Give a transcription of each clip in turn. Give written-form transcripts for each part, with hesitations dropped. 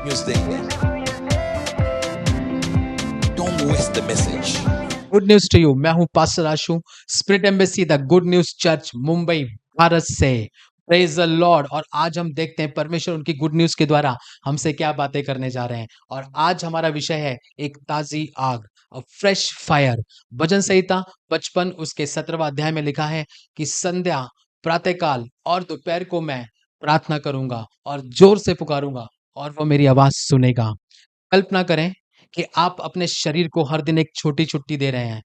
News देंगे। Don't waste the message. Good news to you. मैं हूं pastor Ashu, spirit embassy the good news church Mumbai Bharat से। Praise the Lord. और आज हम देखते हैं परमेश्वर उनकी गुड न्यूज के द्वारा हमसे क्या बातें करने जा रहे हैं। और आज हमारा विषय है एक ताजी आग, अ फ्रेश फायर। भजन संहिता 55 उसके 17वां अध्याय में लिखा है कि संध्या, प्रातःकाल और दोपहर को मैं प्रार्थना करूंगा और जोर से पुकारूंगा और वो मेरी आवाज सुनेगा। कल्पना करें कि आप अपने शरीर को हर दिन एक छोटी छुट्टी दे रहे हैं,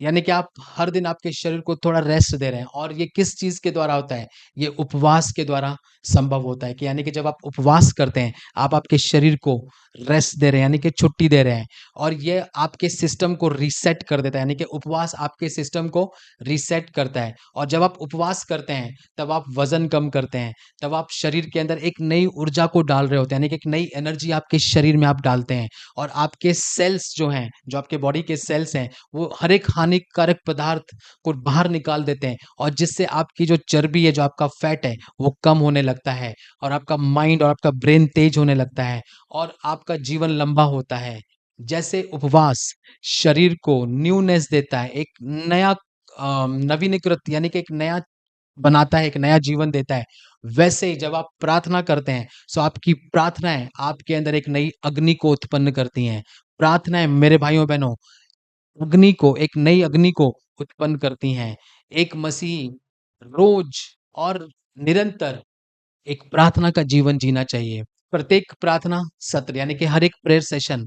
यानी कि आप हर दिन आपके शरीर को थोड़ा रेस्ट दे रहे हैं। और ये किस चीज के द्वारा होता है? ये उपवास के द्वारा संभव होता है। कि यानी कि जब आप उपवास करते हैं, आप आपके शरीर को रेस्ट दे रहे हैं, यानी कि छुट्टी दे रहे हैं। और ये आपके सिस्टम को रीसेट कर देता है, यानी कि उपवास आपके सिस्टम को रीसेट करता है। और जब आप उपवास करते हैं, तब आप वजन कम करते हैं, तब आप शरीर के अंदर एक नई ऊर्जा को डाल रहे होते हैं, यानी कि एक नई एनर्जी आपके शरीर में आप डालते हैं। और आपके सेल्स जो हैं, जो आपके बॉडी के सेल्स हैं, वो हर एक हानिकारक पदार्थ को बाहर निकाल देते हैं। और जिससे आपकी जो चर्बी है, जो आपका फैट है, वो कम होने लगता है। और आपका माइंड और आपका ब्रेन तेज होने लगता है। और आपका जीवन लंबा होता है। जैसे उपवास शरीर को न्यूनेस देता है, एक नया नवीनीकृत, यानी कि एक नया बनाता है, एक नया जीवन देता है। वैसे ही जब आप प्रार्थना करते हैं, सो आपकी प्रार्थनाएं आपके अंदर एक नई अग्नि को उत्पन्न करती हैं। प्रार्थनाएं मेरे भाइयों बहनों, अग्नि को, एक नई अग्नि को उत्पन्न करती हैं। एक मसीही रोज और निरंतर एक प्रार्थना का जीवन जीना चाहिए। प्रत्येक प्रार्थना सत्र, यानी कि हर एक प्रेयर सेशन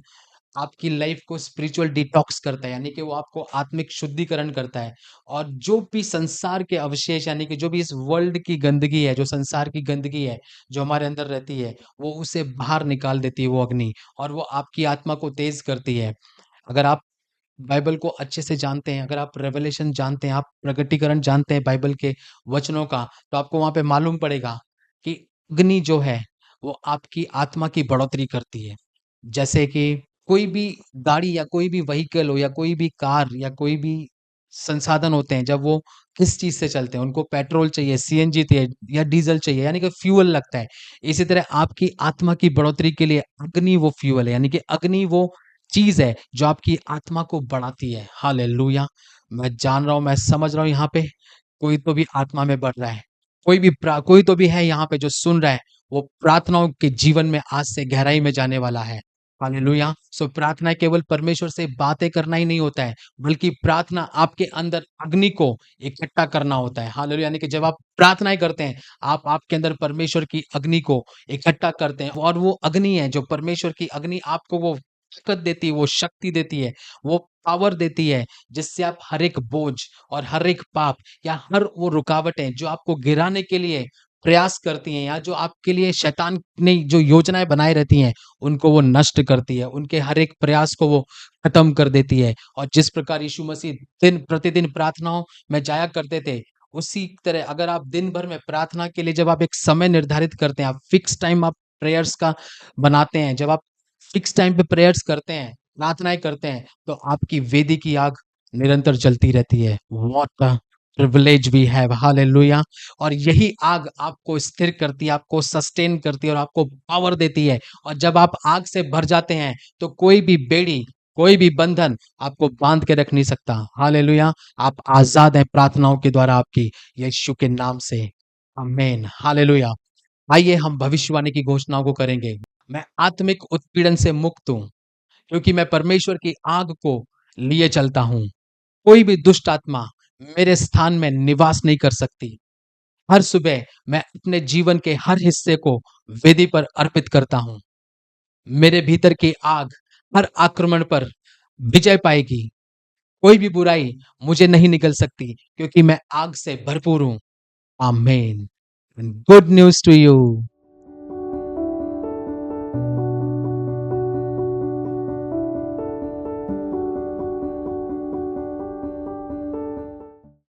आपकी लाइफ को स्पिरिचुअल डिटॉक्स करता है, यानी कि वो आपको आत्मिक शुद्धिकरण करता है। और जो भी संसार के अवशेष, यानी कि जो भी इस वर्ल्ड की गंदगी है, जो संसार की गंदगी है, जो हमारे अंदर रहती है, वो उसे बाहर निकाल देती है वो अग्नि। और वो आपकी आत्मा को तेज करती है। अगर आप बाइबल को अच्छे से जानते हैं, अगर आप रेवलेशन जानते हैं, आप प्रकटीकरण जानते हैं बाइबल के वचनों का, तो आपको वहां पे मालूम पड़ेगा कि अग्नि जो है, वो आपकी आत्मा की बढ़ोतरी करती है। जैसे कि कोई भी गाड़ी या कोई भी व्हीकल हो, या कोई भी कार या कोई भी संसाधन होते हैं, जब वो किस चीज से चलते हैं, उनको पेट्रोल चाहिए, सीएनजी चाहिए या डीजल चाहिए, यानी कि फ्यूल लगता है। इसी तरह आपकी आत्मा की बढ़ोतरी के लिए अग्नि वो फ्यूल है, यानी कि अग्नि वो चीज है जो आपकी आत्मा को बढ़ाती है। हालेलुया। मैं जान रहा हूं, मैं समझ रहा हूं, यहाँ पे कोई तो भी आत्मा में बढ़ रहा है। कोई तो भी है यहाँ पे जो सुन रहा है, वो प्रार्थनाओं के जीवन में आज से गहराई में जाने वाला है। हालेलुया। सो प्रार्थना केवल परमेश्वर से बातें करना ही नहीं होता है, बल्कि प्रार्थना आपके अंदर अग्नि को इकट्ठा करना होता है। हालेलुया। यानी कि जब आप प्रार्थनाएं करते हैं, आप आपके अंदर परमेश्वर की अग्नि को इकट्ठा करते हैं। और वो अग्नि है, जो परमेश्वर की अग्नि आपको वो ताकत देती है, वो शक्ति देती है, वो पावर देती है, जिससे आप हर एक बोझ और हर एक पाप या हर वो रुकावटें जो आपको गिराने के लिए प्रयास करती हैं, या जो आपके लिए शैतान ने जो योजनाएं बनाए रहती हैं, उनको वो नष्ट करती है, उनके हर एक प्रयास को वो खत्म कर देती है। और जिस प्रकार यीशु मसीह दिन प्रतिदिन प्रार्थनाओं में जाया करते थे, उसी तरह अगर आप दिन भर में प्रार्थना के लिए जब आप एक समय निर्धारित करते हैं, आप फिक्स टाइम आप प्रेयर्स का बनाते हैं, जब आप फिक्स टाइम पे प्रेयर्स करते हैं, प्रार्थनाएं करते हैं, तो आपकी वेदी की आग निरंतर जलती रहती है। What a privilege we have. Hallelujah. और यही आग आपको स्थिर करती है, आपको सस्टेन करती है और आपको पावर देती है। और जब आप आग से भर जाते हैं, तो कोई भी बेड़ी, कोई भी बंधन आपको बांध के रख नहीं सकता। हालेलुया। आप आजाद हैं प्रार्थनाओं के द्वारा, आपकी यीशु के नाम से। आमीन। हालेलुया। आइए हम भविष्यवाणी की घोषणाओं को करेंगे। मैं आत्मिक उत्पीड़न से मुक्त हूँ, क्योंकि मैं परमेश्वर की आग को लिए चलता हूँ। कोई भी दुष्ट आत्मा मेरे स्थान में निवास नहीं कर सकती। हर सुबह मैं अपने जीवन के हर हिस्से को वेदी पर अर्पित करता हूँ। मेरे भीतर की आग हर आक्रमण पर विजय पाएगी। कोई भी बुराई मुझे नहीं निकल सकती, क्योंकि मैं आग से भरपूर हूँ। आमीन। Good news to you.